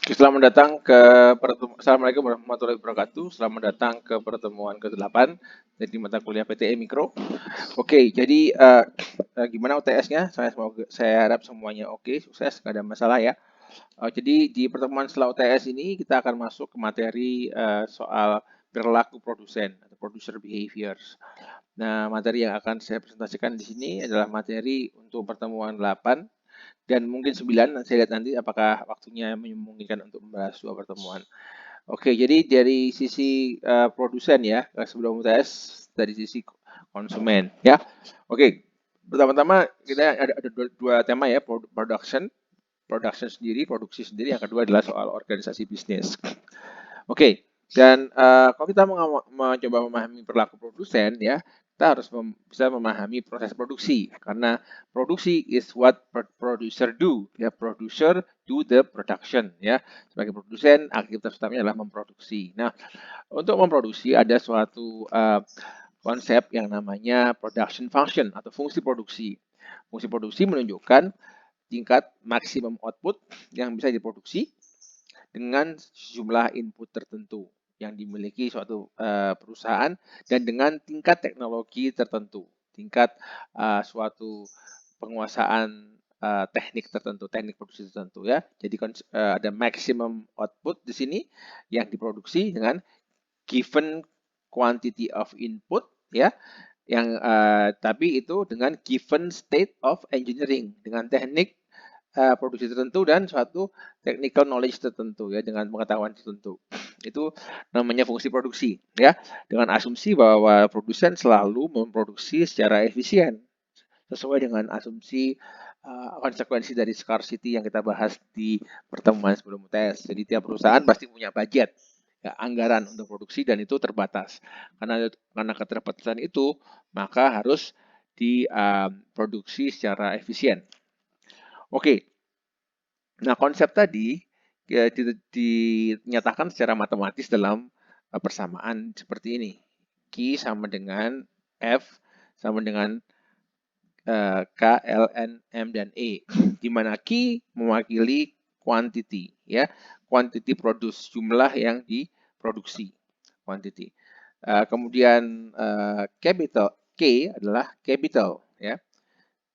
Selamat datang ke pertemuan. Assalamualaikum warahmatullahi wabarakatuh. Selamat datang ke pertemuan ke-8 dari mata kuliah PTE Mikro. Oke, jadi gimana UTS-nya? Saya harap semuanya oke, sukses, nggak ada masalah ya. Jadi di pertemuan setelah UTS ini kita akan masuk ke materi soal perilaku produsen atau producer behaviors. Nah, materi yang akan saya presentasikan di sini adalah materi untuk pertemuan 8 dan mungkin 9. Saya lihat nanti apakah waktunya memungkinkan untuk membahas dua pertemuan. Oke, jadi dari sisi produsen ya, sebelum UTS dari sisi konsumen ya. Oke, pertama-tama kita ada dua tema ya, production sendiri, produksi sendiri. Yang kedua adalah soal organisasi bisnis. Oke, dan kalau kita mencoba memahami perilaku produsen ya, kita harus bisa memahami proses produksi karena produksi is what producer do ya, producer do the production ya. Sebagai produsen aktivitas utamanya adalah memproduksi. Nah, untuk memproduksi ada suatu konsep yang namanya production function atau fungsi produksi. Fungsi produksi menunjukkan tingkat maksimum output yang bisa diproduksi dengan jumlah input tertentu yang dimiliki suatu perusahaan dan dengan tingkat teknologi tertentu, tingkat suatu penguasaan teknik tertentu, teknik produksi tertentu ya. Jadi ada maximum output di sini yang diproduksi dengan given quantity of input ya, yang tapi itu dengan given state of engineering, dengan teknik produksi tertentu dan suatu technical knowledge tertentu ya, dengan pengetahuan tertentu. Itu namanya fungsi produksi ya, dengan asumsi bahwa produsen selalu memproduksi secara efisien sesuai dengan asumsi konsekuensi dari scarcity yang kita bahas di pertemuan sebelum UTS. Jadi tiap perusahaan pasti punya budget ya, anggaran untuk produksi dan itu terbatas. Karena keterbatasan itu maka harus diproduksi secara efisien. Oke, nah konsep tadi ya, dinyatakan secara matematis dalam persamaan seperti ini. Q sama dengan F sama dengan K, L, N, M, dan E. Di mana Q mewakili quantity, ya, quantity produce, jumlah yang diproduksi, quantity. Kemudian capital K adalah capital, ya.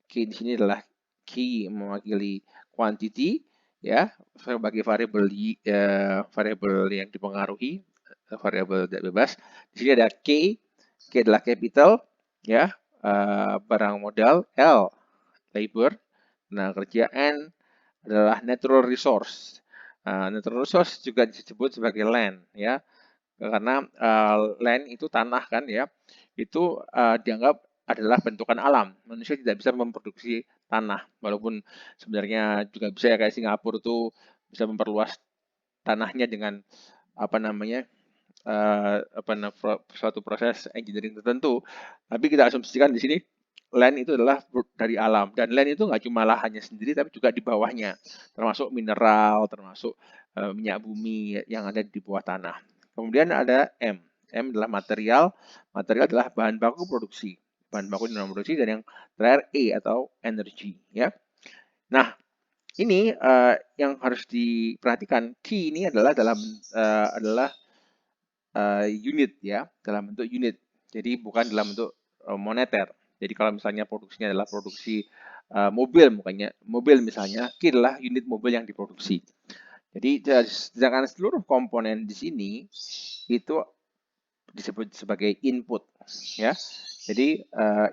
K di sini adalah key mewakili quantity ya, sebagai variabel yang dipengaruhi, variabel tidak bebas. Di sini ada K adalah capital ya, barang modal, L labor, nah kerja, N adalah natural resource. Natural resource juga disebut sebagai land ya, karena land itu tanah kan ya, itu dianggap adalah bentukan alam. Manusia tidak bisa memproduksi tanah, walaupun sebenarnya juga bisa ya, kayak Singapura itu bisa memperluas tanahnya dengan apa namanya suatu proses engineering tertentu. Tapi kita asumsikan di sini land itu adalah dari alam, dan land itu nggak cuma lahannya sendiri tapi juga di bawahnya, termasuk mineral, termasuk minyak bumi yang ada di bawah tanah. Kemudian ada M. M adalah material. Material adalah bahan baku produksi. Bahan baku dalam produksi. Dan yang terakhir E atau energi. Ya. Nah, ini yang harus diperhatikan. Key ini adalah adalah unit ya, dalam bentuk unit. Jadi bukan dalam bentuk moneter. Jadi kalau misalnya produksinya adalah produksi mobil, mobil misalnya, Key adalah unit mobil yang diproduksi. Jadi sedangkan seluruh komponen di sini itu disebut sebagai input ya. Jadi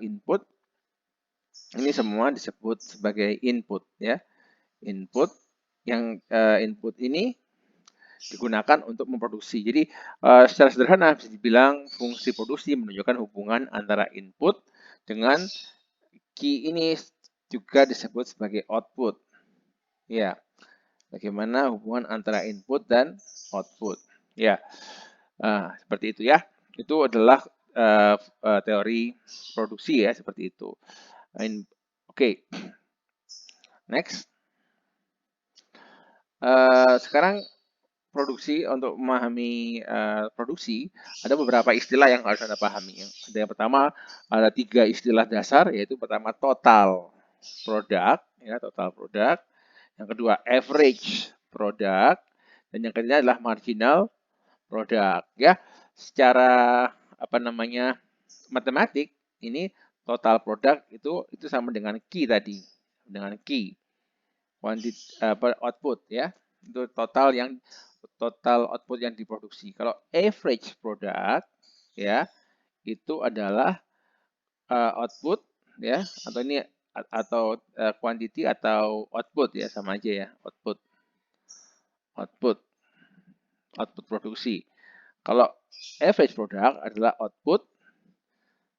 input ini semua disebut sebagai input ya. Input yang input ini digunakan untuk memproduksi. Jadi secara sederhana bisa dibilang fungsi produksi menunjukkan hubungan antara input dengan key ini juga disebut sebagai output. Ya. Bagaimana hubungan antara input dan output. Ya, seperti itu ya. Itu adalah teori produksi ya, seperti itu. Oke. Next. Sekarang produksi, untuk memahami produksi, ada beberapa istilah yang harus Anda pahami. Yang pertama, ada 3 istilah dasar, yaitu pertama total product, ya, total product. Yang kedua average product, Dan yang ketiga adalah marginal product. Ya, secara apa namanya matematik ini total produk itu sama dengan Q tadi, dengan Q output ya, itu total output yang diproduksi. Kalau average product ya itu adalah output ya, atau ini atau quantity atau output ya, sama aja ya, output produksi. Kalau average product adalah output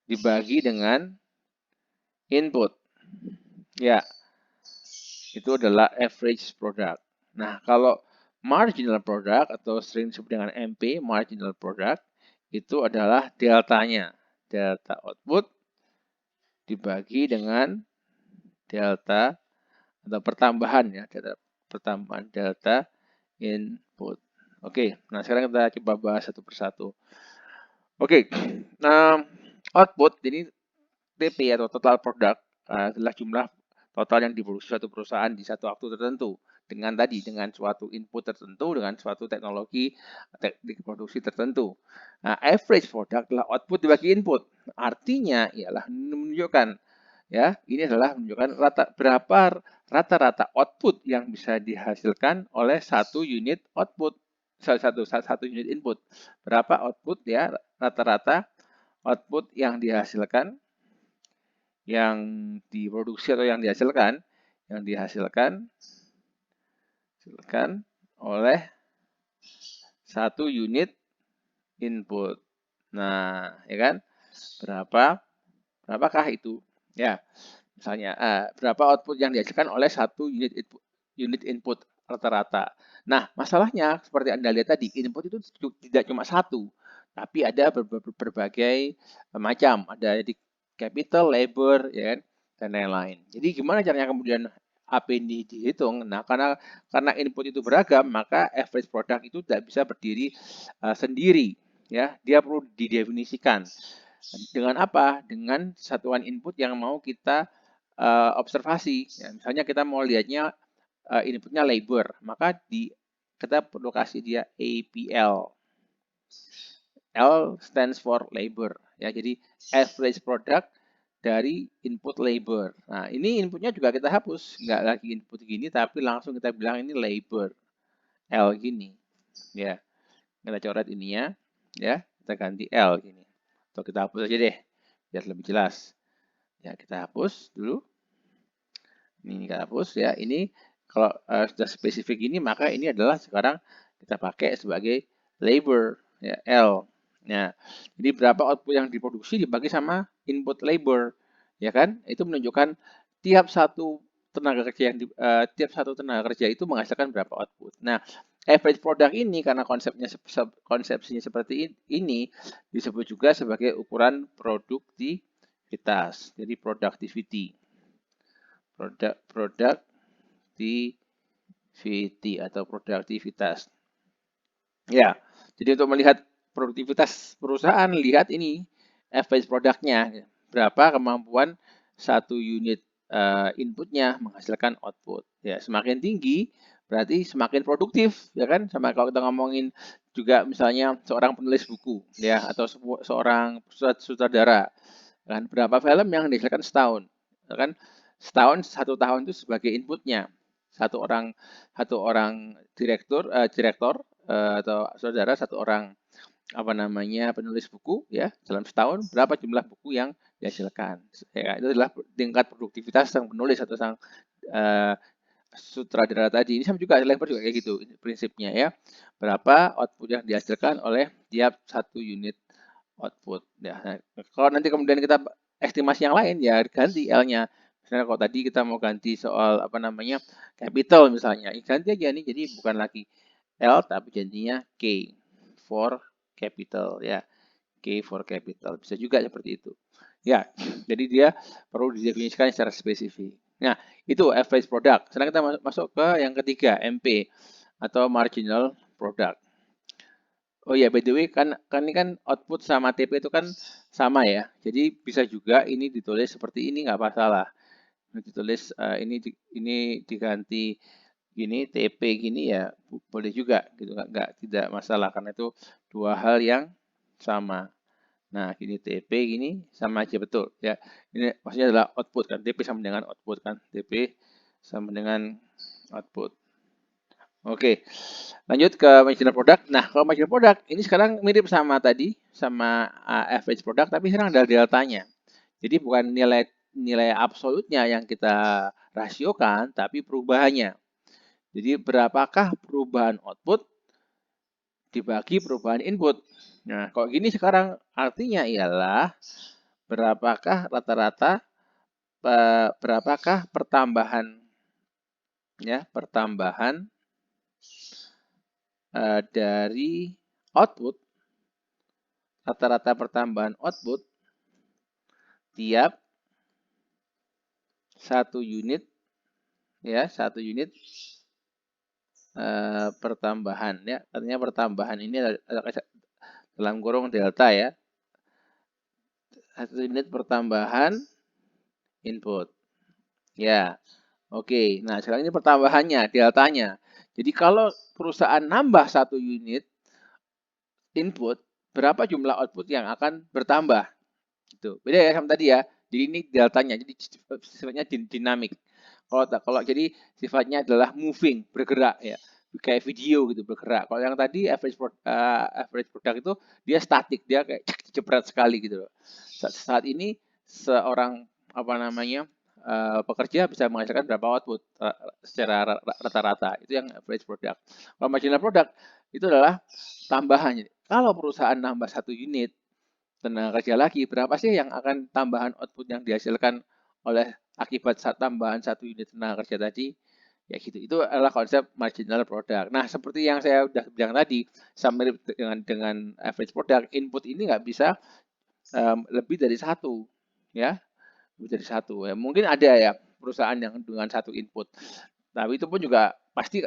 dibagi dengan input ya, itu adalah average product. Nah, kalau marginal product atau sering disebut dengan MP, marginal product, itu adalah deltanya. Delta output dibagi dengan delta atau pertambahan ya, pertambahan delta input. Oke, nah sekarang kita coba bahas satu persatu. Oke, nah output jadi TP atau total product adalah jumlah total yang diproduksi suatu perusahaan di satu waktu tertentu dengan suatu input tertentu, dengan suatu teknologi teknik produksi tertentu. Nah, average product adalah output dibagi input. Artinya ialah menunjukkan ya, ini adalah menunjukkan berapa rata-rata output yang bisa dihasilkan oleh satu unit output, satu unit input. Berapa output ya, rata-rata output yang dihasilkan, yang diproduksi atau yang dihasilkan oleh satu unit input. Nah, ya kan? Berapakah itu? Ya, misalnya berapa output yang dihasilkan oleh satu unit input rata-rata. Nah, masalahnya seperti Anda lihat tadi, input itu tidak cuma satu, tapi ada berbagai macam. Ada di capital, labor, ya kan, dan lain-lain. Jadi gimana caranya kemudian AP ini dihitung? Nah, karena input itu beragam, maka average product itu tidak bisa berdiri sendiri. Ya, dia perlu didefinisikan. Dengan apa? Dengan satuan input yang mau kita observasi. Ya, misalnya kita mau lihatnya inputnya labor, maka kita perlu kasih dia APL. L stands for labor. Ya, jadi average product dari input labor. Nah, ini inputnya juga kita hapus, nggak lagi input gini, tapi langsung kita bilang ini labor. L gini. Ya, kita coret ininya, ya, kita ganti L gini. Atau kita hapus aja deh, biar lebih jelas. Ya, kita hapus dulu. Ini kita hapus ya. Ini kalau sudah spesifik ini, maka ini adalah sekarang kita pakai sebagai labor ya, L. Nah, jadi berapa output yang diproduksi dibagi sama input labor, ya kan? Itu menunjukkan tiap satu tenaga kerja itu menghasilkan berapa output. Nah, average product ini karena konsepsinya seperti ini disebut juga sebagai ukuran produktivitas. Jadi productivity atau produktivitas. Ya, jadi untuk melihat produktivitas perusahaan, lihat ini average produknya, berapa kemampuan satu unit inputnya menghasilkan output. Ya, semakin tinggi berarti semakin produktif, ya kan? Sama kalau kita ngomongin juga misalnya seorang penulis buku, ya, atau seorang sutradara, kan? Berapa film yang dihasilkan setahun, ya kan? Setahun, 1 tahun itu sebagai inputnya. Satu orang direktur atau saudara, satu orang penulis buku ya, dalam setahun berapa jumlah buku yang dihasilkan. Ya, itu adalah tingkat produktivitas sang penulis atau sang sutradara tadi. Ini sama juga, labor juga kayak gitu prinsipnya ya. Berapa output yang dihasilkan oleh tiap satu unit output. Ya, nah, kalau nanti kemudian kita estimasi yang lain ya ganti L-nya. Misalnya kalau tadi kita mau ganti soal capital misalnya, ganti aja nih, jadi bukan lagi L tapi jadinya K for capital ya. K for capital. Bisa juga seperti itu. Ya, jadi dia perlu didefinisikan secara spesifik. Nah, itu average product. Sekarang kita masuk ke yang ketiga, MP atau marginal product. Oh ya, by the way, kan ini kan output sama TP itu kan sama ya. Jadi bisa juga ini ditulis seperti ini, nggak masalah. Ini ditulis ini diganti gini, TP gini ya boleh juga gitu, tidak masalah karena itu dua hal yang sama. Nah, gini TP gini sama aja betul ya. Ini maksudnya adalah output kan, TP sama dengan output kan, TP sama dengan output. Oke, lanjut ke marginal product. Nah, kalau marginal product ini sekarang mirip sama tadi, sama average product, tapi sekarang ada deltanya. Jadi bukan nilai absolutnya yang kita rasiokan, tapi perubahannya. Jadi berapakah perubahan output dibagi perubahan input. Nah, kalau gini sekarang artinya ialah berapakah rata-rata, berapakah pertambahan dari output, rata-rata pertambahan output tiap satu unit pertambahan ya, artinya pertambahan ini dalam kurung delta ya, satu unit pertambahan input ya. Oke, nah sekarang ini pertambahannya, deltanya. Jadi kalau perusahaan nambah satu unit input, berapa jumlah output yang akan bertambah? Gitu. Beda ya sama tadi ya. Jadi ini deltanya, jadi sifatnya dinamik. Kalau jadi sifatnya adalah moving, bergerak ya. Kayak video gitu bergerak. Kalau yang tadi average product itu dia statik, dia kayak jepret sekali gitu loh. Saat ini seorang pekerja bisa menghasilkan berapa output secara rata-rata. Itu yang average product. Kalau marginal product itu adalah tambahan. Kalau perusahaan nambah satu unit tenaga kerja lagi, berapa sih yang akan tambahan output yang dihasilkan oleh akibat tambahan satu unit tenaga kerja tadi? Ya gitu. Itu adalah konsep marginal product. Nah, seperti yang saya sudah bilang tadi, sama dengan average product, input ini nggak bisa lebih dari satu, ya. Lebih dari satu. Ya, mungkin ada ya perusahaan yang dengan satu input. Tapi itu pun juga pasti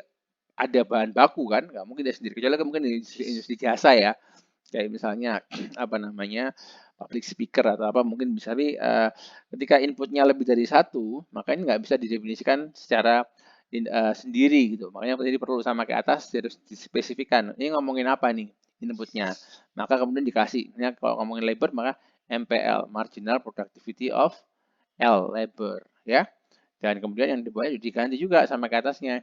ada bahan baku kan, nggak mungkin dia sendiri. Kecuali mungkin di industri jasa ya, kayak misalnya public speaker atau apa mungkin bisa, tapi ketika inputnya lebih dari satu, maka ini nggak bisa didefinisikan secara sendiri gitu. Makanya jadi perlu sama ke atas harus dispesifikan. Ini ngomongin apa nih inputnya? Maka kemudian dikasih. Ini kalau ngomongin labor maka MPL, marginal productivity of L labor ya. Dan kemudian yang di bawahnya diganti juga sama ke atasnya.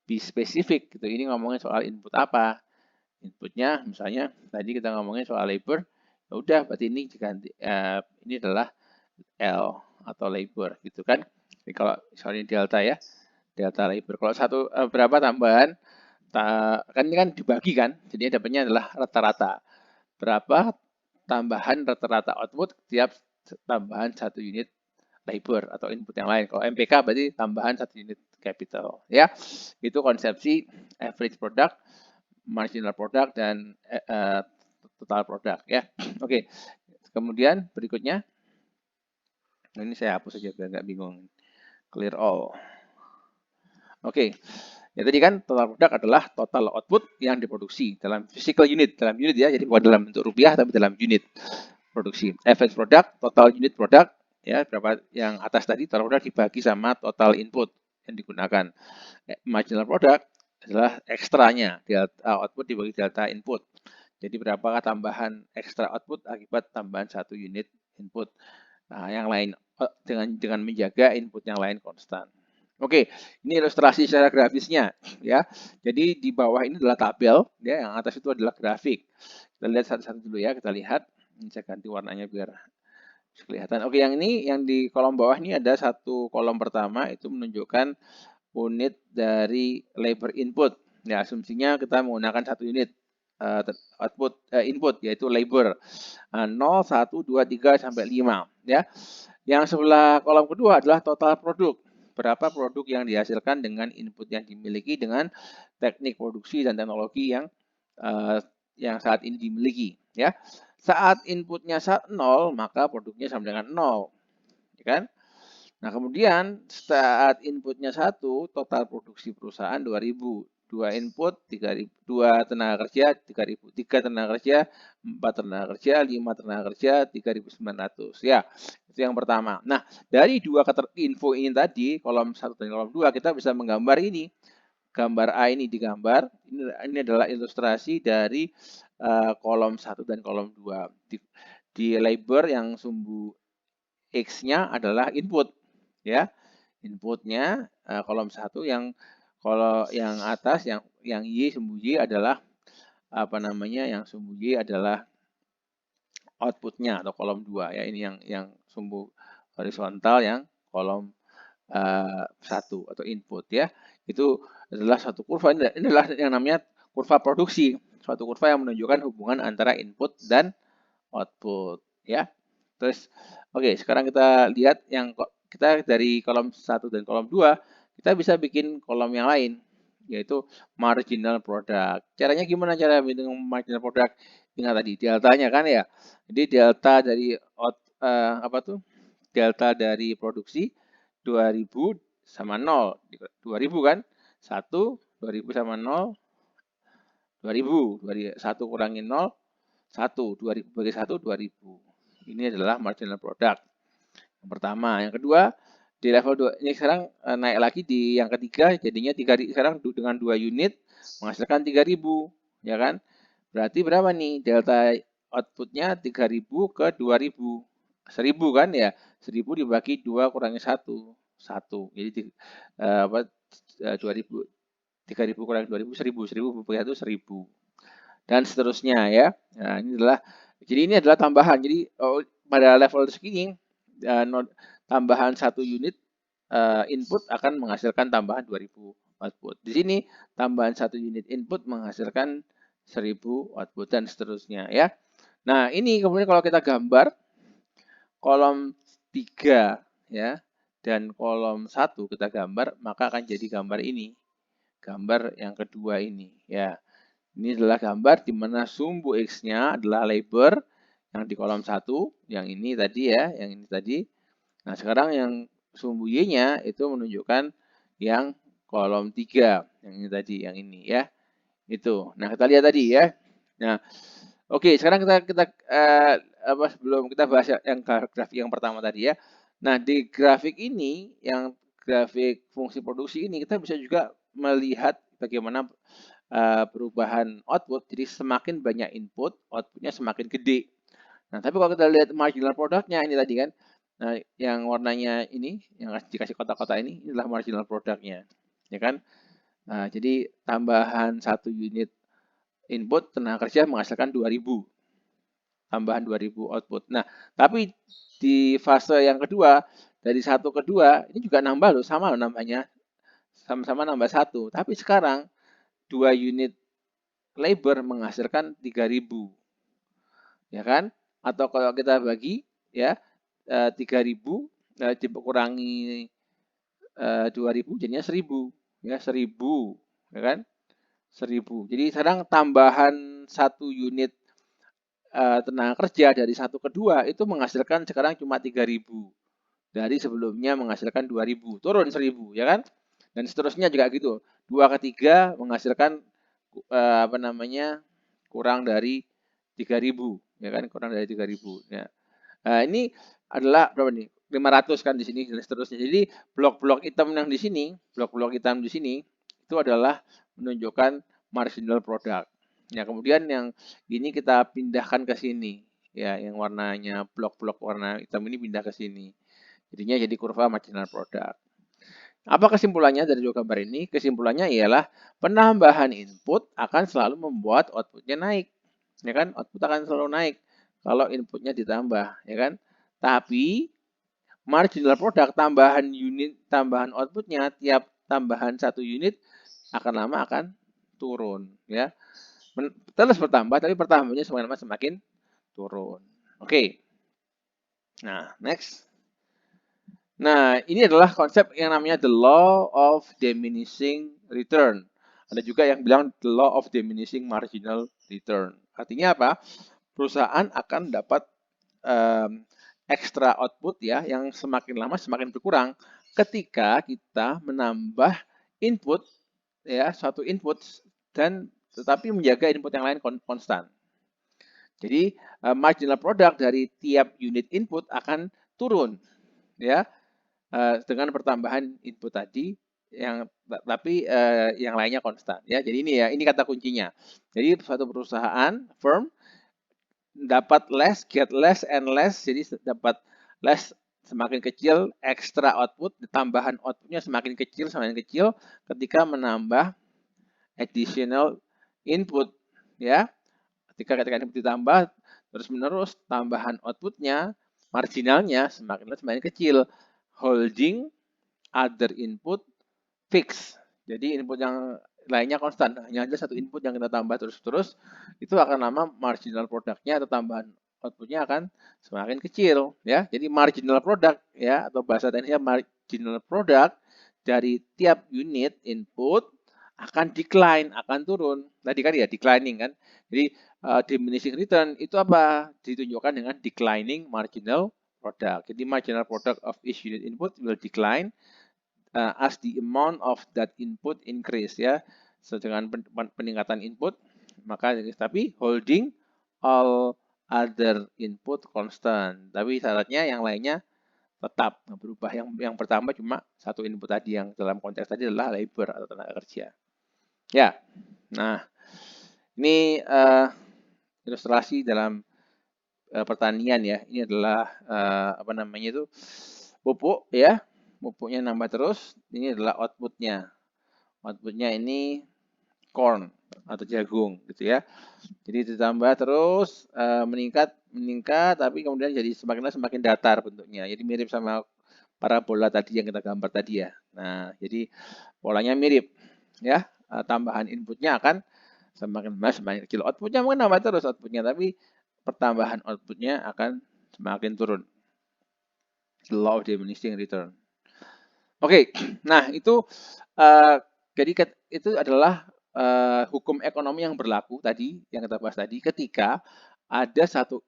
Be specific gitu. Ini ngomongin soal input apa? Inputnya misalnya tadi kita ngomongin soal labor, ya udah berarti ini diganti ini adalah L atau labor gitu kan. Jadi kalau misalnya delta ya, delta labor. Kalau berapa tambahan, kan ini kan dibagi kan, jadi dapatnya adalah rata-rata. Berapa tambahan rata-rata output tiap tambahan satu unit labor atau input yang lain. Kalau MPK berarti tambahan satu unit capital ya. Itu konsepsi average product, marginal product, dan total product ya. Oke. Kemudian berikutnya, ini saya hapus saja biar nggak bingung. Clear all. Oke. Ya tadi kan total product adalah total output yang diproduksi dalam physical unit, dalam unit ya. Jadi bukan dalam bentuk rupiah tapi dalam unit produksi. Average product, total unit product ya, berapa yang atas tadi total product dibagi sama total input yang digunakan. Marginal product adalah ekstranya, delta output dibagi delta input. Jadi berapakah tambahan ekstra output akibat tambahan satu unit input. Nah, yang lain dengan menjaga input yang lain konstan. Oke, ini ilustrasi secara grafisnya ya. Jadi di bawah ini adalah tabel ya, yang atas itu adalah grafik. Kita lihat satu-satu dulu ya, kita lihat. Ini saya ganti warnanya biar kelihatan. Oke, yang ini yang di kolom bawah ini ada satu kolom pertama itu menunjukkan unit dari labor input. Ya, asumsinya kita menggunakan satu unit input yaitu labor 0, 1, 2, 3 sampai 5 ya. Yang sebelah kolom kedua adalah total produk. Berapa produk yang dihasilkan dengan input yang dimiliki dengan teknik produksi dan teknologi yang saat ini dimiliki ya. Saat inputnya 0, maka produknya sama dengan 0. Ya kan? Nah, kemudian saat inputnya 1, total produksi perusahaan 2.000. 2 input 3.000, 2 tenaga kerja 3.000, 3 tenaga kerja, 4 tenaga kerja, 5 tenaga kerja, 3.900 ya. Itu yang pertama. Nah, dari dua info ini tadi, kolom 1 dan kolom 2, kita bisa menggambar ini. gambar A ini digambar, ini adalah ilustrasi dari kolom 1 dan kolom 2. Di label yang sumbu X-nya adalah input, ya. Inputnya kolom 1, kalau yang atas yang Y, sumbu Y adalah apa namanya, yang sumbu Y adalah outputnya atau kolom 2, ya. Ini yang sumbu horizontal, yang kolom 1 atau input, ya. Itu adalah satu kurva. Ini adalah yang namanya kurva produksi, suatu kurva yang menunjukkan hubungan antara input dan output, ya. Terus oke, sekarang kita lihat yang kita dari kolom 1 dan kolom 2, kita bisa bikin kolom yang lain, yaitu marginal product. Caranya gimana cara bikin marginal product? Ingat tadi deltanya kan, ya. Jadi delta dari apa tuh? Delta dari produksi 2000 sama 0. 2000 kan? 1, 2000 sama 0, 2000. 1 kurangi 0, 1. 2000 bagi 1, 2000. Ini adalah marginal product. Yang pertama. Yang kedua, di level 2, ini sekarang naik lagi di yang ketiga, jadinya 3, sekarang dengan 2 unit menghasilkan 3000, ya kan? Berarti berapa nih? Delta outputnya 3000 ke 2000. 1000 kan, ya? 1000 dibagi 2 kurangi 1. 1. Jadi 2000, 3000 kurangi 2000, 1000. 1000 bagi 1, 1000. Dan seterusnya, ya. Nah, ini adalah tambahan. Jadi pada level segini, tambahan 1 unit input akan menghasilkan tambahan 2000 output. Di sini tambahan 1 unit input menghasilkan 1000 output dan seterusnya, ya. Nah, ini kemudian kalau kita gambar kolom 3, ya, dan kolom 1 kita gambar, maka akan jadi gambar ini. Gambar yang kedua ini, ya. Ini adalah gambar di mana sumbu X-nya adalah label yang di kolom 1, yang ini tadi, ya, yang ini tadi. Nah, sekarang yang sumbu Y-nya itu menunjukkan yang kolom 3, yang ini tadi, yang ini, ya. Itu. Nah, kita lihat tadi, ya. Nah, oke, sekarang kita sebelum kita bahas yang grafik yang pertama tadi, ya. Nah, di grafik ini, yang grafik fungsi produksi ini, kita bisa juga melihat bagaimana perubahan output. Jadi semakin banyak input, outputnya semakin gede. Nah, tapi kalau kita lihat marginal produknya ini tadi kan, nah, yang warnanya ini, yang dikasih kotak-kotak ini, adalah marginal produknya, ya kan? Nah, jadi tambahan 1 unit input tenaga kerja menghasilkan 2000, tambahan 2000 output. Nah, tapi di fase yang kedua, dari 1 ke 2, ini juga nambah loh, sama loh nambahnya, sama-sama nambah 1. Tapi sekarang 2 unit labor menghasilkan 3000, ya kan? Atau kalau kita bagi, ya, 3000 dikurangi 2000 jadinya 1000, ya, 1000, ya kan? 1000. Jadi sekarang tambahan 1 unit tenaga kerja dari 1 ke 2 itu menghasilkan sekarang cuma 3000. Dari sebelumnya menghasilkan 2000, turun 1000, ya kan? Dan seterusnya juga gitu. 2 ke 3 menghasilkan kurang dari 3000, ya kan? Kurang dari 3000. Ya. Nah, ini adalah berapa nih? 500 kan di sini dan seterusnya. Jadi blok-blok hitam yang di sini, blok-blok hitam di sini itu adalah menunjukkan marginal product. Ya, kemudian yang ini kita pindahkan ke sini. Ya, yang warnanya blok-blok warna hitam ini pindah ke sini. Jadinya jadi kurva marginal product. Apa kesimpulannya dari dua gambar ini? Kesimpulannya ialah penambahan input akan selalu membuat outputnya naik. Ya kan? Output akan selalu naik kalau inputnya ditambah, ya kan? Tapi marginal product, tambahan unit, tambahan outputnya tiap tambahan 1 unit akan lama akan turun, ya. Terus bertambah, tapi pertambahannya semakin lama semakin turun. Oke. Nah, next. Nah, ini adalah konsep yang namanya the law of diminishing return. Ada juga yang bilang the law of diminishing marginal return. Artinya apa? Perusahaan akan dapat extra output, ya, yang semakin lama semakin berkurang ketika kita menambah input, ya, suatu input dan tetapi menjaga input yang lain konstan. Jadi marginal product dari tiap unit input akan turun, ya, dengan pertambahan input tadi, tapi yang lainnya konstan ya. Jadi ini kata kuncinya. Jadi suatu perusahaan firm dapat less, get less and less. Jadi dapat less semakin kecil, extra output, tambahan outputnya semakin kecil ketika menambah additional input ya. Ketika input ditambah terus menerus, tambahan outputnya marginalnya semakin kecil, holding other input fix. Jadi input yang lainnya konstan, hanya ada satu input yang kita tambah terus-terus, itu akan lama marginal produknya atau tambahan outputnya akan semakin kecil ya. Jadi marginal product ya, atau bahasa teknisnya marginal product dari tiap unit input akan decline, akan turun. Tadi kan ya declining kan. Jadi diminishing return itu apa? Ditunjukkan dengan declining marginal product. Jadi marginal product of each unit input will decline as the amount of that input increase ya. So, dengan peningkatan input maka tapi holding all other input constant. Tapi syaratnya yang lainnya tetap berubah. Yang pertama cuma satu input tadi, yang dalam konteks tadi adalah labor atau tenaga kerja. Ya. Nah, ini ilustrasi dalam pertanian ya. Ini adalah apa namanya itu? Pupuk ya. Pupuknya nambah terus. Ini adalah outputnya. Outputnya ini corn atau jagung gitu ya. Jadi ditambah terus meningkat tapi kemudian jadi semakin datar bentuknya. Jadi mirip sama parabola tadi yang kita gambar tadi ya. Nah, jadi polanya mirip ya. Tambahan inputnya akan semakin kecil. Outputnya mungkin nambah terus outputnya, tapi pertambahan outputnya akan semakin turun. The law of diminishing return. Oke, nah itu jadi itu adalah hukum ekonomi yang berlaku tadi, yang kita bahas tadi, ketika ada satu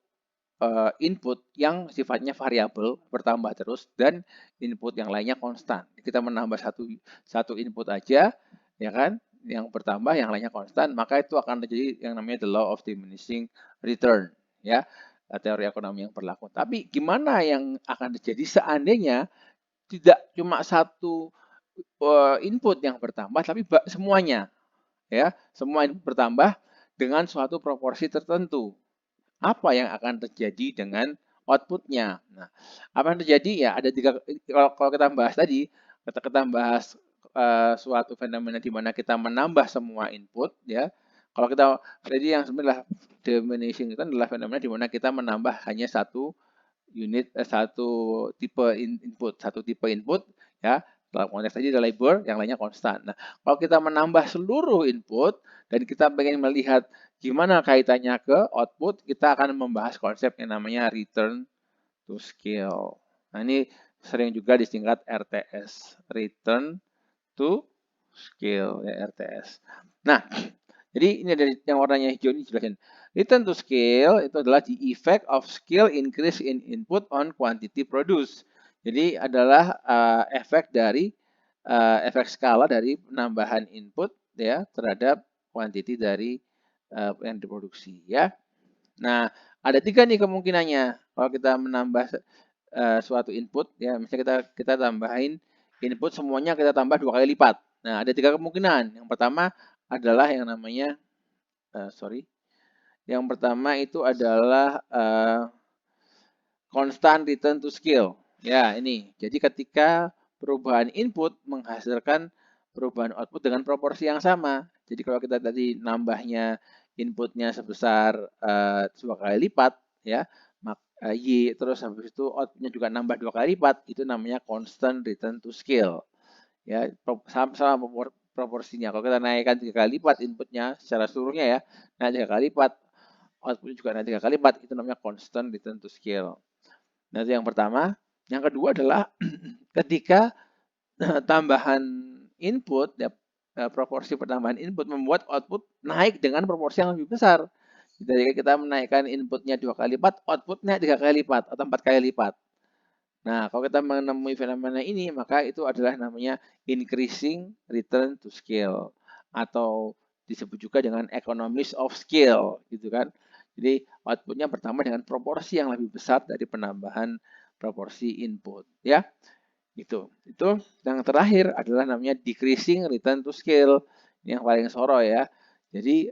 input yang sifatnya variabel bertambah terus dan input yang lainnya konstan. Kita menambah satu input aja, ya kan, yang bertambah, yang lainnya konstan, maka itu akan terjadi yang namanya the law of diminishing return, ya, teori ekonomi yang berlaku. Tapi gimana yang akan terjadi seandainya tidak cuma satu input yang bertambah, tapi semuanya, ya, semua input bertambah dengan suatu proporsi tertentu. Apa yang akan terjadi dengan outputnya? Nah, apa yang terjadi ya ada tiga. Kalau kita bahas tadi, kita bahas suatu fenomena di mana kita menambah semua input, ya. Kalau kita jadi yang sebenarnya diminishing itu adalah fenomena di mana kita menambah hanya satu unit, satu tipe input, ya. Dalam konteks tadi ada labor, yang lainnya konstan. Nah, kalau kita menambah seluruh input dan kita pengen melihat gimana kaitannya ke output, kita akan membahas konsep yang namanya return to scale. Nah, ini sering juga disingkat RTS, return to scale, ya, RTS. Nah, jadi ini dari yang warnanya hijau ini jelasin. Return to scale itu adalah the effect of scale increase in input on quantity produced. Jadi adalah efek dari efek skala dari penambahan input ya terhadap quantity dari yang diproduksi ya. Nah, ada tiga nih kemungkinannya kalau kita menambah suatu input ya, misalnya kita tambahin input semuanya kita tambah 2 kali lipat. Nah, ada tiga kemungkinan. Yang pertama adalah yang namanya yang pertama itu adalah constant return to scale. Ya, ini. Jadi ketika perubahan input menghasilkan perubahan output dengan proporsi yang sama. Jadi kalau kita tadi nambahnya inputnya sebesar 2 kali lipat, ya, Y, terus habis itu outputnya juga nambah 2 kali lipat, itu namanya constant return to scale. Ya, sama proporsinya. Kalau kita naikkan 3 kali lipat inputnya secara seluruhnya ya, naik 3 kali lipat, output juga naik 3 kali lipat, itu namanya constant return to scale. Nah, itu yang pertama. Yang kedua adalah ketika tambahan input, ya, proporsi pertambahan input membuat output naik dengan proporsi yang lebih besar. Jadi kita menaikkan inputnya 2 kali lipat, outputnya 3 kali lipat atau 4 kali lipat. Nah, kalau kita menemui fenomena ini, maka itu adalah namanya increasing return to scale atau disebut juga dengan economies of scale, gitu kan. Jadi outputnya bertambah dengan proporsi yang lebih besar dari penambahan proporsi input, ya. Itu yang terakhir adalah namanya decreasing return to scale. Ini yang paling soro ya. Jadi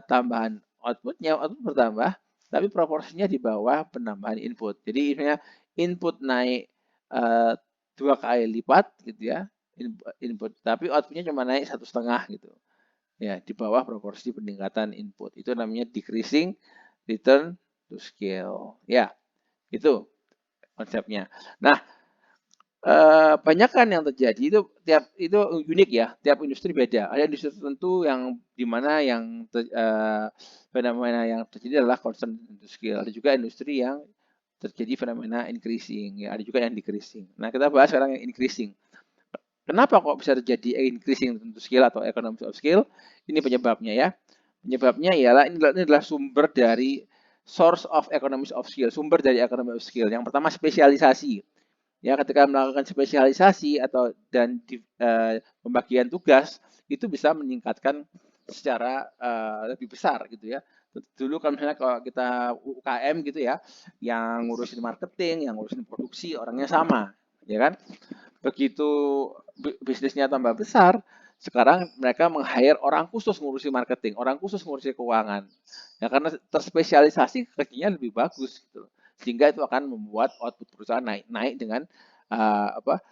tambahan output bertambah, tapi proporsinya di bawah penambahan input. Jadi misalnya input naik eh, 2 kali lipat gitu ya, input, tapi outputnya cuma naik 1,5 gitu. Ya, di bawah proporsi peningkatan input. Itu namanya decreasing return to scale. Ya, itu konsepnya. Nah, banyak kan yang terjadi itu unik ya, tiap industri beda. Ada industri tertentu yang di mana fenomena yang terjadi adalah constant scale. Ada juga industri yang terjadi fenomena increasing, ya ada juga yang decreasing. Nah, kita bahas sekarang yang increasing. Kenapa kok bisa terjadi increasing to scale atau economies of scale? Ini penyebabnya ya. Penyebabnya ialah ini adalah sumber dari source of economies of scale, sumber dari economy of scale. Yang pertama spesialisasi. Ya, ketika melakukan spesialisasi pembagian tugas itu bisa meningkatkan secara lebih besar gitu ya. Dulu kan misalnya kalau kita UKM gitu ya, yang ngurusin marketing, yang ngurusin produksi orangnya sama, ya kan? Begitu bisnisnya tambah besar, sekarang mereka meng-hire orang khusus ngurusi marketing, orang khusus ngurusi keuangan. Ya karena terspesialisasi kerjanya lebih bagus gitu. Sehingga itu akan membuat output perusahaan naik dengan apa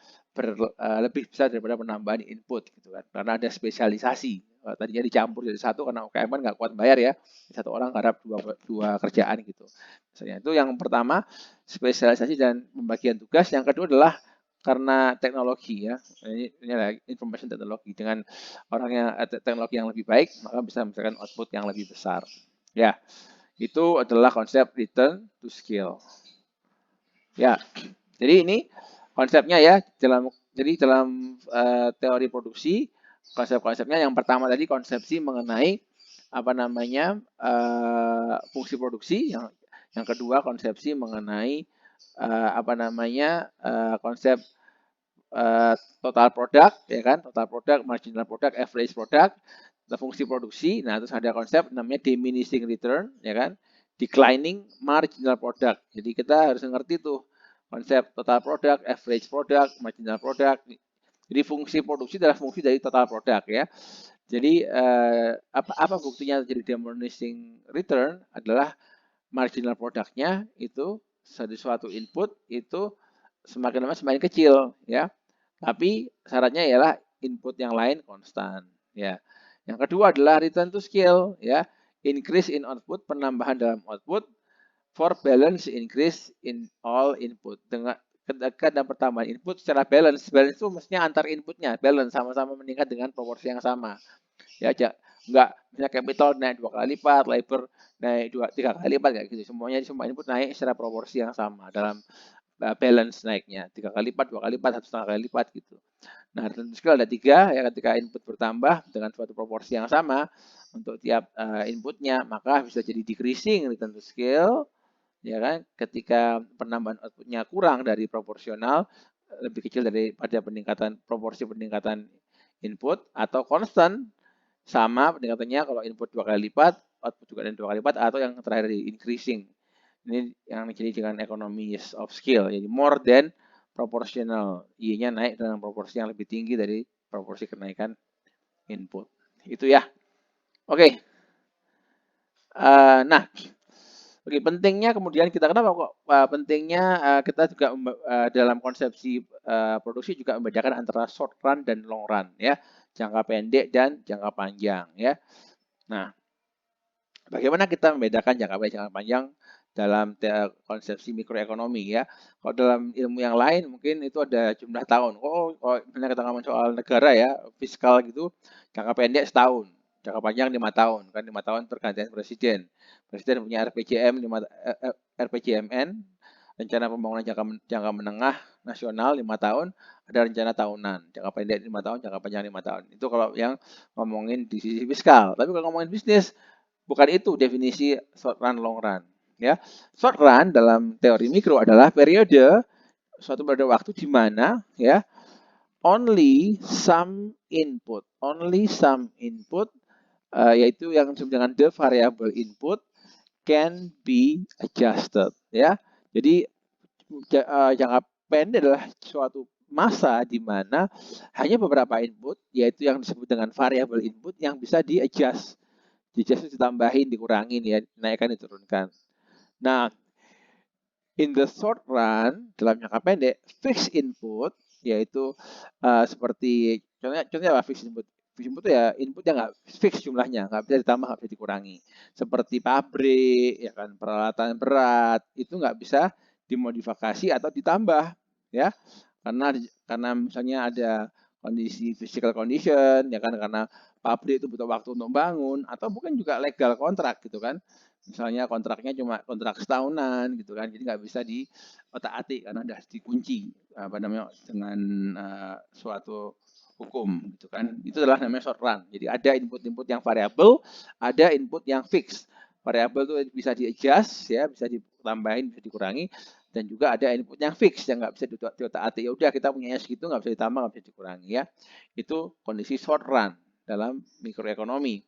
lebih besar daripada penambahan input gitu kan. Karena ada spesialisasi. Tadinya dicampur jadi satu karena UKM kan nggak kuat bayar ya. Satu orang garap dua kerjaan gitu. Misalnya itu yang pertama spesialisasi dan pembagian tugas. Yang kedua adalah karena teknologi ya, ini adalah information teknologi dengan teknologi yang lebih baik maka bisa menghasilkan output yang lebih besar ya. Itu adalah konsep return to scale ya. Jadi ini konsepnya ya, dalam teori produksi konsep-konsepnya yang pertama tadi konsepsi mengenai apa namanya fungsi produksi, yang kedua konsepsi mengenai apa namanya konsep total product ya kan, total product, marginal product, average product, fungsi produksi. Nah, terus ada konsep namanya diminishing return ya kan, declining marginal product. Jadi kita harus ngerti tuh konsep total product, average product, marginal product. Jadi fungsi produksi adalah fungsi dari total product ya. Jadi apa buktinya jadi diminishing return adalah marginal produknya itu suatu input itu semakin lama semakin kecil ya. Tapi syaratnya ialah input yang lain konstan ya. Yang kedua adalah return to scale ya. Increase in output, penambahan dalam output for balance increase in all input. Dengan ketika dan pertambahan input secara balance. Balance itu maksudnya antar inputnya balance sama-sama meningkat dengan proporsi yang sama. Ya, enggak misalnya capital naik 2 kali lipat, labor naik 3 kali lipat kayak gitu. Semuanya semua input naik secara proporsi yang sama dalam balance naiknya 3 kali lipat, 2 kali lipat, 1,5 kali lipat gitu. Nah, return to scale ada 3 ya, ketika input bertambah dengan suatu proporsi yang sama untuk tiap inputnya, maka bisa jadi decreasing return to scale ya kan, ketika penambahan outputnya kurang dari proporsional, lebih kecil daripada proporsi peningkatan input, atau constant sama peningkatannya kalau input 2 kali lipat, output juga dan 2 kali lipat, atau yang terakhir di increasing. Ini yang terjadi dengan economies of scale, jadi more than proportional, Y-nya naik dengan proporsi yang lebih tinggi dari proporsi kenaikan input. Itu ya. Oke. Nah, oke, pentingnya kemudian kita kenapa kok pentingnya kita juga dalam konsepsi produksi juga membedakan antara short run dan long run ya, jangka pendek dan jangka panjang ya. Nah, bagaimana kita membedakan jangka pendek jangka panjang dalam konsepsi mikroekonomi ya. Kalau dalam ilmu yang lain mungkin itu ada jumlah tahun. Oh, kalau misalnya kita ngomong soal negara ya, fiskal gitu, jangka pendek setahun, jangka panjang 5 tahun kan, 5 tahun pergantian presiden. Presiden punya RPJMN, rencana pembangunan jangka menengah nasional 5 tahun, ada rencana tahunan, jangka pendek 5 tahun, jangka panjang 5 tahun. Itu kalau yang ngomongin di sisi fiskal. Tapi kalau ngomongin bisnis, bukan itu definisi short run, long run. Ya, short run dalam teori mikro adalah suatu periode waktu di mana ya only some input yaitu yang disebut dengan the variable input can be adjusted ya. Jadi jangka pendek adalah suatu masa di mana hanya beberapa input, yaitu yang disebut dengan variable input yang bisa di-adjust. Di-adjust itu ditambahin, dikurangin ya, dinaikkan, diturunkan. Nah, in the short run, dalam jangka pendek, fixed input, yaitu seperti, contohnya apa fixed input? Fixed input ya input yang nggak fix jumlahnya, nggak bisa ditambah, nggak bisa dikurangi. Seperti pabrik, ya kan, peralatan berat, itu nggak bisa dimodifikasi atau ditambah, ya. Karena misalnya ada kondisi physical condition, ya kan, karena pabrik itu butuh waktu untuk bangun, atau mungkin juga legal kontrak gitu kan. Misalnya kontraknya cuma kontrak setahunan gitu kan, jadi nggak bisa diotak-atik karena udah dikunci apa namanya dengan suatu hukum gitu kan. Itu adalah namanya short run. Jadi ada input-input yang variabel, ada input yang fix. Variabel itu bisa di-adjust ya, bisa ditambahin, bisa dikurangi, dan juga ada input yang fix yang nggak bisa diotak-atik. Ya udah kita punya segitu, nggak bisa ditambah, nggak bisa dikurangi ya. Itu kondisi short run dalam mikroekonomi.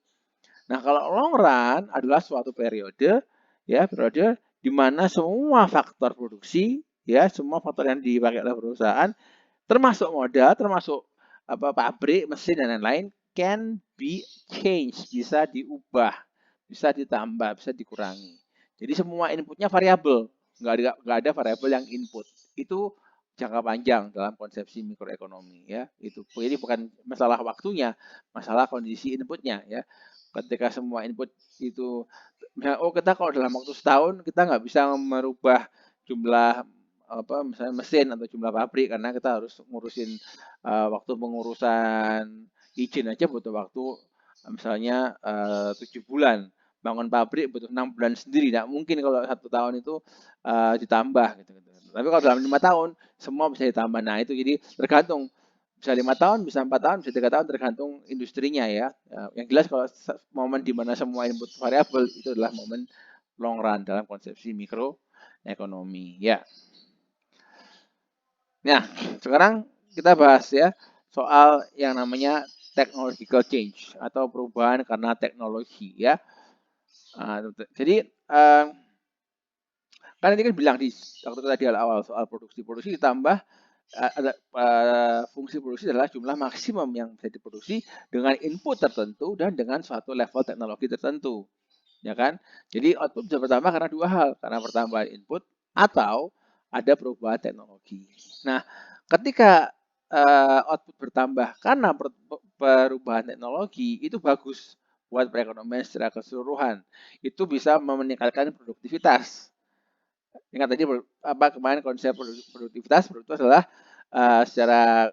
Nah, kalau long run adalah suatu periode ya, periode di mana semua faktor produksi ya, semua faktor yang dipakai oleh perusahaan termasuk modal, termasuk apa pabrik, mesin dan lain-lain can be changed, bisa diubah, bisa ditambah, bisa dikurangi. Jadi semua inputnya variabel, nggak ada variabel yang input. Itu jangka panjang dalam konsepsi mikroekonomi ya. Itu jadi bukan masalah waktunya, masalah kondisi inputnya ya. Ketika semua input itu, misalnya, oh kita kalau dalam waktu setahun kita nggak bisa merubah jumlah apa misalnya mesin atau jumlah pabrik karena kita harus ngurusin waktu pengurusan izin aja butuh waktu misalnya 7 bulan, bangun pabrik butuh 6 bulan sendiri, nggak mungkin kalau 1 tahun itu ditambah gitu, gitu. Tapi kalau dalam 5 tahun semua bisa ditambah. Nah itu jadi tergantung, bisa 5 tahun, bisa 4 tahun, bisa 3 tahun, tergantung industrinya ya. Yang jelas kalau momen di mana semua input variabel itu adalah momen long run dalam konsepsi mikroekonomi ya. Nah, sekarang kita bahas ya soal yang namanya technological change atau perubahan karena teknologi ya. Jadi kan ini kan bilang di waktu tadi awal soal produksi ditambah ada fungsi produksi adalah jumlah maksimum yang bisa diproduksi dengan input tertentu dan dengan suatu level teknologi tertentu, ya kan? Jadi output bisa bertambah karena dua hal, karena pertambahan input atau ada perubahan teknologi. Nah, ketika output bertambah karena perubahan teknologi itu bagus buat perekonomian secara keseluruhan. Itu bisa meningkatkan produktivitas. Ingat tadi kemarin konsep produktivitas adalah secara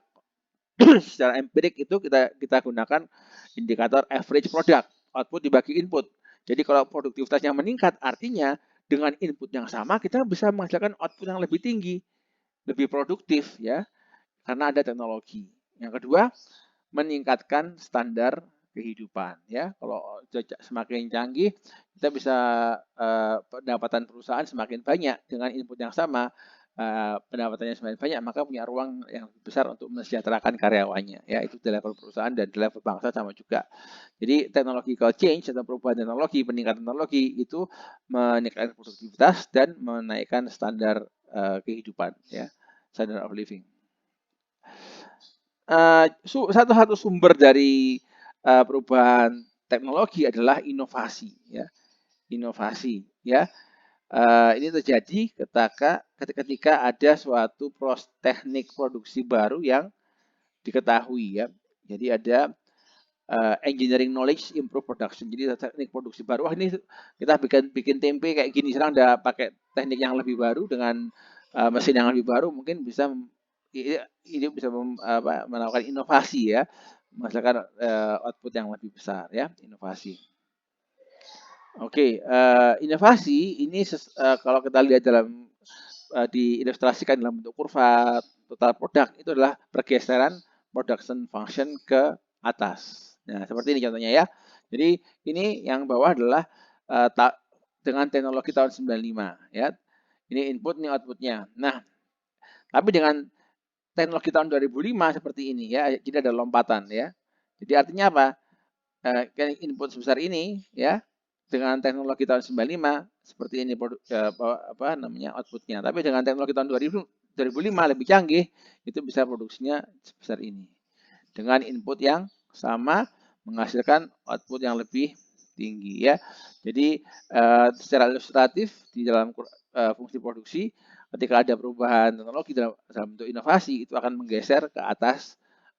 secara empirik itu kita gunakan indikator average product, output dibagi input. Jadi kalau produktivitasnya meningkat, artinya dengan input yang sama kita bisa menghasilkan output yang lebih tinggi, lebih produktif ya, karena ada teknologi. Yang kedua, meningkatkan standar kehidupan ya. Kalau semakin canggih, kita bisa pendapatan perusahaan semakin banyak dengan input yang sama, pendapatannya semakin banyak, maka punya ruang yang besar untuk mensejahterakan karyawannya ya. Itu di level perusahaan dan di level bangsa sama juga. Jadi technological change atau perubahan teknologi, peningkatan teknologi itu meningkatkan produktivitas dan menaikkan standar kehidupan ya, standard of living. Satu sumber dari perubahan teknologi adalah inovasi ya, inovasi ya. Ini terjadi ketika ada suatu teknik produksi baru yang diketahui ya. Jadi ada engineering knowledge improve production. Jadi teknik produksi baru. Wah ini kita bikin tempe kayak gini, sekarang udah pakai teknik yang lebih baru dengan mesin yang lebih baru, mungkin bisa ini bisa melakukan inovasi ya, menghasilkan output yang lebih besar ya, inovasi. Oke, inovasi ini kalau kita lihat dalam diilustrasikan dalam bentuk kurva total produk, itu adalah pergeseran production function ke atas. Nah, seperti ini contohnya ya. Jadi ini yang bawah adalah dengan teknologi tahun 95 ya. Ini input, ini outputnya. Nah, tapi dengan teknologi tahun 2005 seperti ini ya, jadi ada lompatan ya. Jadi artinya apa? Input sebesar ini ya, dengan teknologi tahun 95 seperti ini outputnya. Tapi dengan teknologi tahun 2005 lebih canggih, itu bisa produksinya sebesar ini. Dengan input yang sama menghasilkan output yang lebih tinggi ya. Jadi secara ilustratif di dalam fungsi produksi, ketika ada perubahan teknologi dalam bentuk inovasi, itu akan menggeser ke atas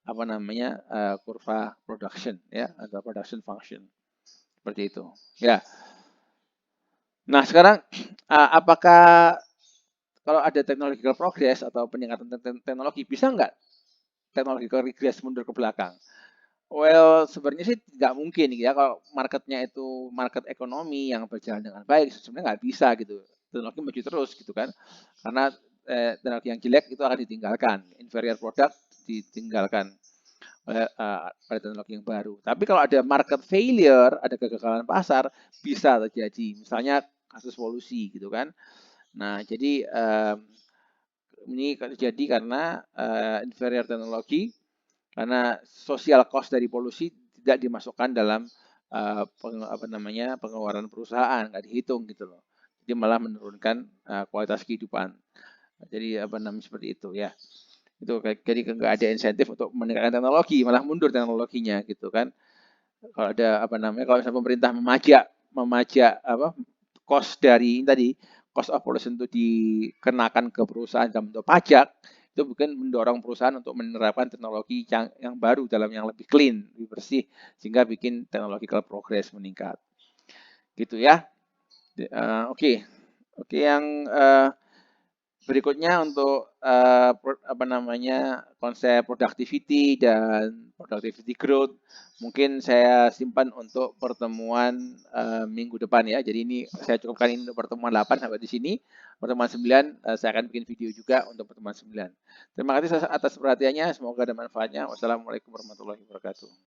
apa namanya kurva production ya, atau production function seperti itu ya. Nah sekarang apakah kalau ada technological progress atau peningkatan teknologi, bisa nggak technological regress mundur ke belakang? Well, sebenarnya sih tidak mungkin ya, kalau marketnya itu market ekonomi yang berjalan dengan baik, sebenarnya nggak bisa gitu. Teknologi maju terus gitu kan. Karena teknologi yang jelek itu akan ditinggalkan, inferior product ditinggalkan oleh pada teknologi yang baru. Tapi kalau ada market failure, ada kegagalan pasar, bisa terjadi. Misalnya kasus polusi gitu kan. Nah, jadi ini terjadi karena inferior teknologi, karena social cost dari polusi tidak dimasukkan dalam pengeluaran perusahaan, nggak dihitung gitu loh. Jadi malah menurunkan kualitas kehidupan. Jadi seperti itu ya. Itu jadi nggak ada insentif untuk meningkatkan teknologi, malah mundur teknologinya gitu kan. Kalau ada kalau misalnya pemerintah memajak cost dari tadi, cost of pollution itu dikenakan ke perusahaan dalam bentuk pajak, itu bukan mendorong perusahaan untuk menerapkan teknologi yang baru dalam yang lebih clean, lebih bersih, sehingga bikin technological progress meningkat. Gitu ya. Oke. Oke, yang berikutnya untuk konsep productivity dan productivity growth, mungkin saya simpan untuk pertemuan minggu depan ya. Jadi ini saya cukupkan ini untuk pertemuan 8 sampai di sini. Pertemuan 9 saya akan bikin video juga untuk pertemuan 9. Terima kasih atas perhatiannya, semoga ada manfaatnya. Wassalamualaikum warahmatullahi wabarakatuh.